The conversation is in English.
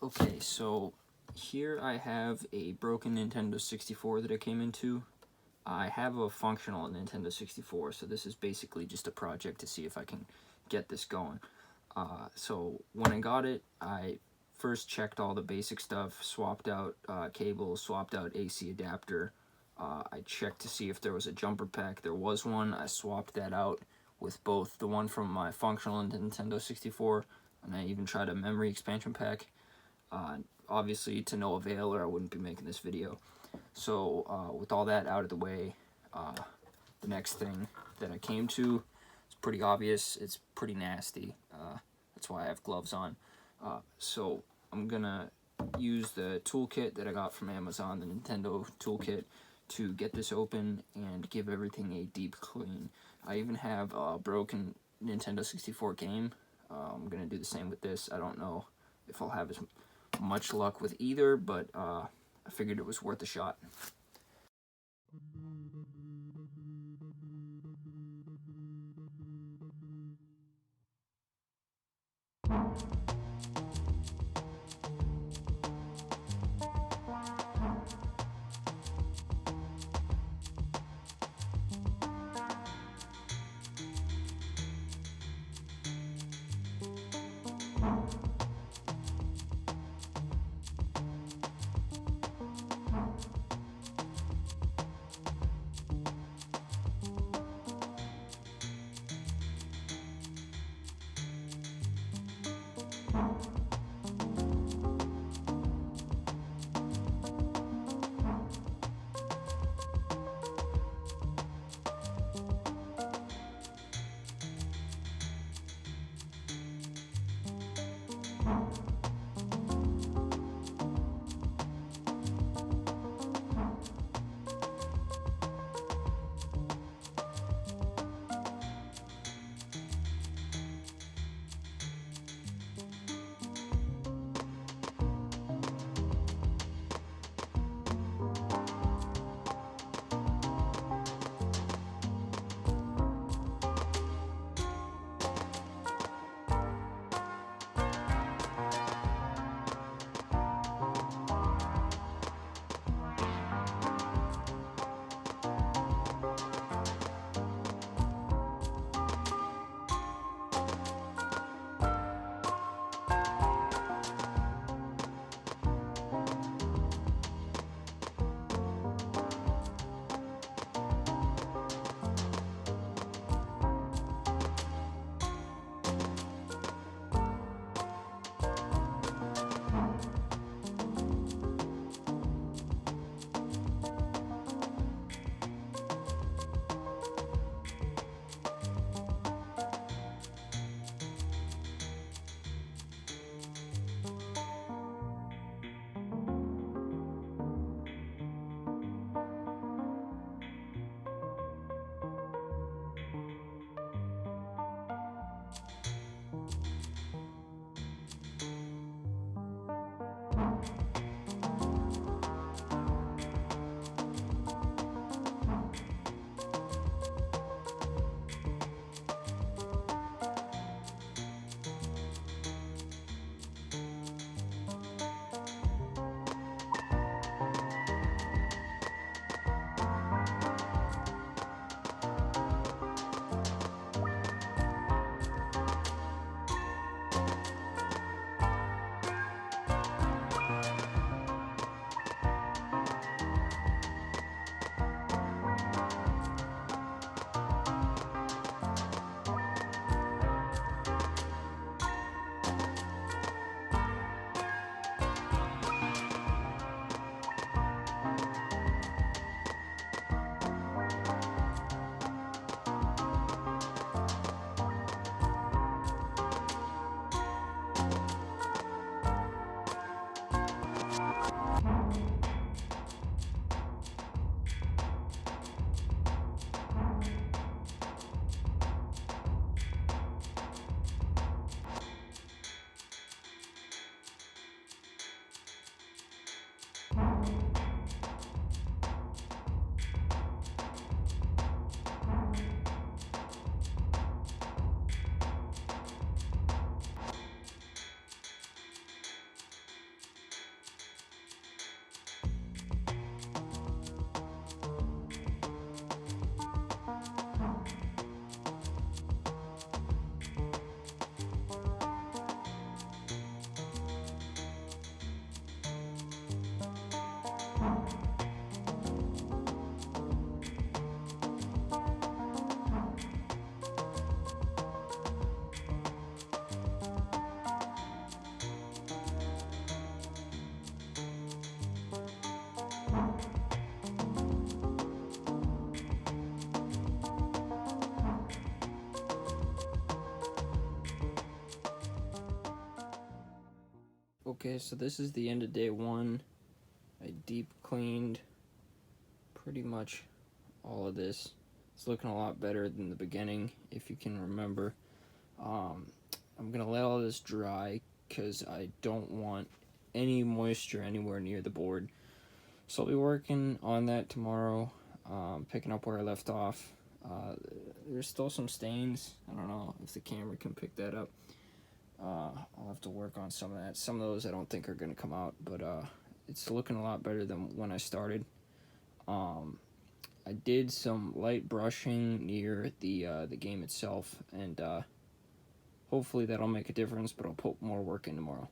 Okay, so here I have a broken Nintendo 64 that I came into. I have a functional Nintendo 64, so this is basically just a project to see if I can get this going. So when I got it, I first checked all the basic stuff, swapped out cables, swapped out AC adapter. I checked to see if there was a jumper pack. There was one. I swapped that out with both the one from my functional Nintendo 64, and I even tried a memory expansion pack. Obviously to no avail, or I wouldn't be making this video. So with all that out of the way, the next thing that I came to is pretty obvious. It's pretty nasty. That's why I have gloves on. So I'm gonna use the toolkit that I got from Amazon, the Nintendo toolkit, to get this open and give everything a deep clean. I even have a broken Nintendo 64 game. I'm gonna do the same with this. I don't know if I'll have as much luck with either, but I figured it was worth a shot. Okay, so this is the end of day one. I deep cleaned pretty much all of this. It's looking a lot better than the beginning, if you can remember. I'm gonna let all this dry because I don't want any moisture anywhere near the board. So I'll be working on that tomorrow, picking up where I left off. There's still some stains. I don't know if the camera can pick that up. I'll have to work on some of that. Some of those I don't think are going to come out, but it's looking a lot better than when I started. I did some light brushing near the game itself, and hopefully that'll make a difference, but I'll put more work in tomorrow.